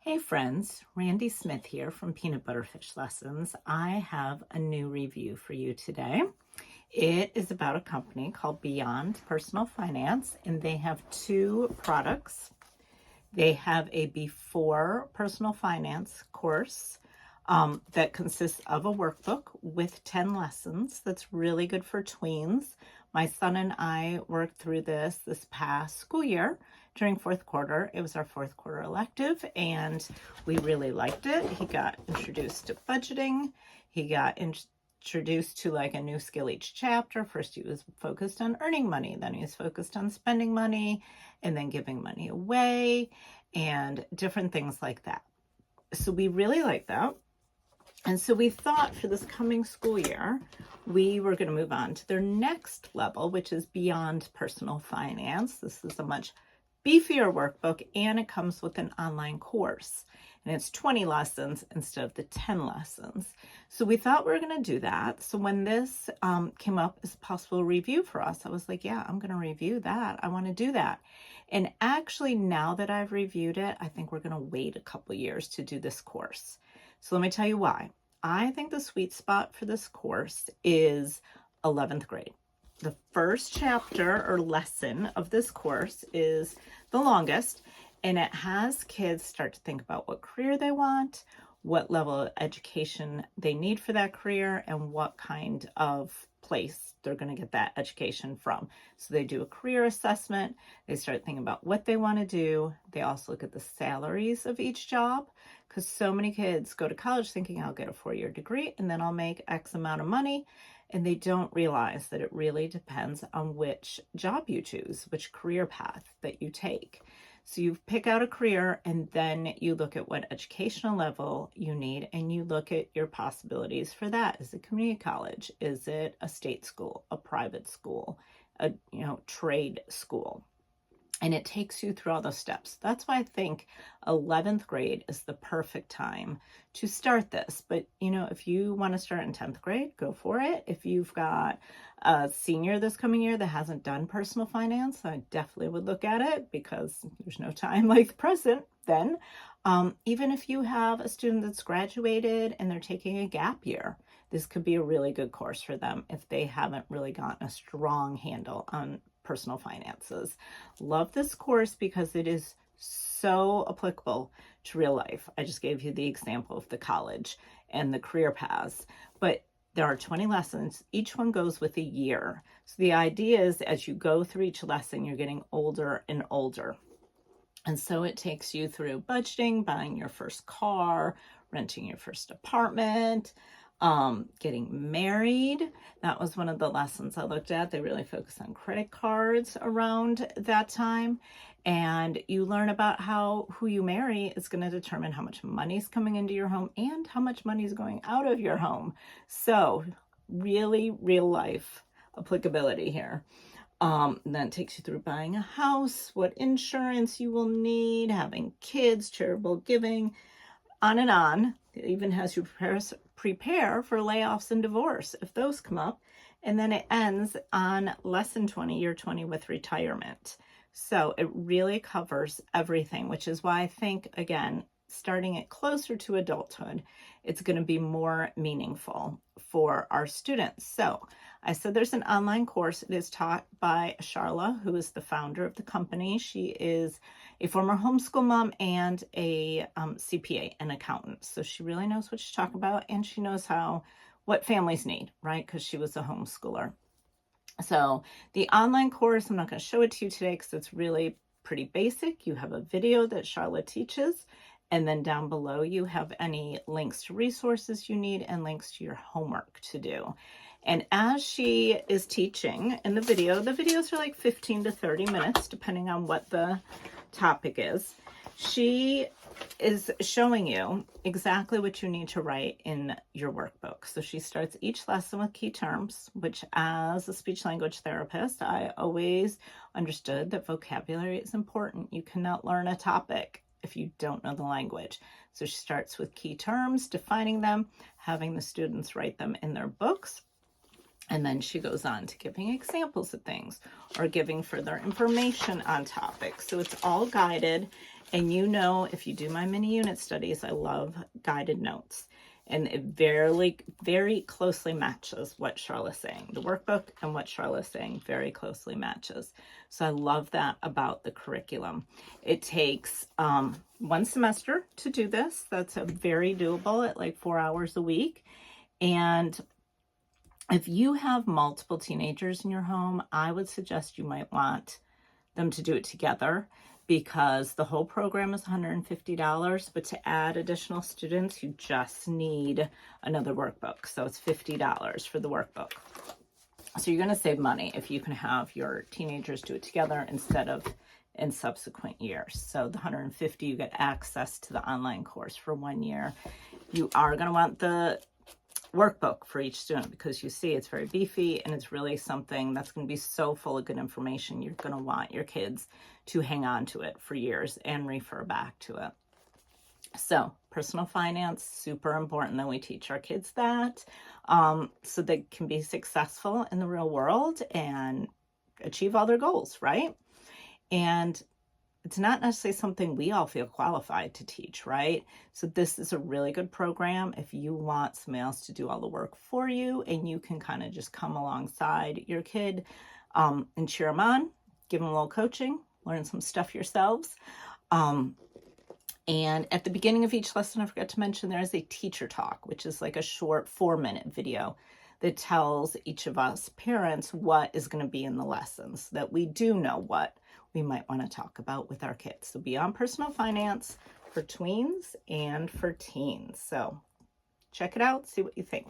Hey friends, Randy Smith here from Peanut Butter Fish Lessons. I have a new review for you today. It is about a company called Beyond Personal Finance, and they have two products. They have a before personal finance course that consists of a workbook with 10 lessons. That's really good for tweens. My son and I worked through this past school year during fourth quarter. It was our fourth quarter elective and we really liked it. He got introduced to budgeting. He got introduced to like a new skill each chapter. First he was focused on earning money, then he was focused on spending money, and then giving money away and different things like that. So we really like that. And so we thought for this coming school year, we were going to move on to their next level, which is Beyond Personal Finance. This is a much beefier workbook, and it comes with an online course. And it's 20 lessons instead of the 10 lessons. So we thought we were going to do that. So when this came up as a possible review for us, I was like, yeah, I'm going to review that. I want to do that. And actually, now that I've reviewed it, I think we're going to wait a couple years to do this course. So let me tell you why. I think the sweet spot for this course is 11th grade. The first chapter or lesson of this course is the longest, and it has kids start to think about what career they want, what level of education they need for that career, and what kind of place they're going to get that education from. So they do a career assessment. They start thinking about what they want to do. They also look at the salaries of each job, because so many kids go to college thinking I'll get a 4-year degree and then I'll make X amount of money. And they don't realize that it really depends on which job you choose, which career path that you take. So you pick out a career and then you look at what educational level you need and you look at your possibilities for that. Is it community college? Is it a state school, a private school, a trade school? And it takes you through all those steps. That's why I think 11th grade is the perfect time to start this. But, if you want to start in 10th grade, go for it. If you've got a senior this coming year that hasn't done personal finance, I definitely would look at it because there's no time like the present then. Even if you have a student that's graduated and they're taking a gap year, this could be a really good course for them if they haven't really gotten a strong handle on personal finances. Love this course because it is so applicable to real life. I just gave you the example of the college and the career paths, but there are 20 lessons. Each one goes with a year. So the idea is as you go through each lesson, you're getting older and older. And so it takes you through budgeting, buying your first car, renting your first apartment, getting married. That was one of the lessons I looked at. They really focus on credit cards around that time. And you learn about how who you marry is going to determine how much money is coming into your home and how much money is going out of your home. So really real life applicability here. Then it takes you through buying a house, what insurance you will need, having kids, charitable giving, on and on. It even has you prepare for layoffs and divorce if those come up. And then it ends on lesson 20, year 20, with retirement. So it really covers everything, which is why I think, again, starting it closer to adulthood, it's going to be more meaningful for our students. So I said there's an online course. It is taught by Charla, who is the founder of the company. She is a former homeschool mom and a CPA, an accountant. So she really knows what she's talking about, and she knows what families need, right? Because she was a homeschooler. So the online course, I'm not going to show it to you today because it's really pretty basic. You have a video that Charla teaches, and then down below you have any links to resources you need and links to your homework to do. And as she is teaching in the videos are like 15 to 30 minutes, depending on what the topic is. She is showing you exactly what you need to write in your workbook. So she starts each lesson with key terms, which as a speech language therapist, I always understood that vocabulary is important. You cannot learn a topic if you don't know the language. So she starts with key terms, defining them, having the students write them in their books. And then she goes on to giving examples of things or giving further information on topics. So it's all guided And you know, if you do my mini unit studies, I love guided notes. And it very closely matches what Charlotte's saying. The workbook and what Charlotte's saying very closely matches. So I love that about the curriculum. It takes 1 semester to do this. That's a very doable at like 4 hours a week. And if you have multiple teenagers in your home, I would suggest you might want them to do it together, because the whole program is $150, but to add additional students, you just need another workbook. So it's $50 for the workbook. So you're going to save money if you can have your teenagers do it together instead of in subsequent years. So the $150, you get access to the online course for 1 year. You are going to want the workbook for each student, because you see it's very beefy and it's really something that's going to be so full of good information. You're going to want your kids to hang on to it for years and refer back to it. So personal finance, super important that we teach our kids that, so they can be successful in the real world and achieve all their goals, right? And it's not necessarily something we all feel qualified to teach, right? So this is a really good program if you want somebody else to do all the work for you, and you can kind of just come alongside your kid and cheer them on, give them a little coaching, learn some stuff yourselves. And at the beginning of each lesson, I forgot to mention, there is a teacher talk, which is like a short 4-minute video that tells each of us parents what is going to be in the lessons, so that we do know what we might want to talk about with our kids. So Beyond Personal Finance for tweens and for teens. So check it out, see what you think.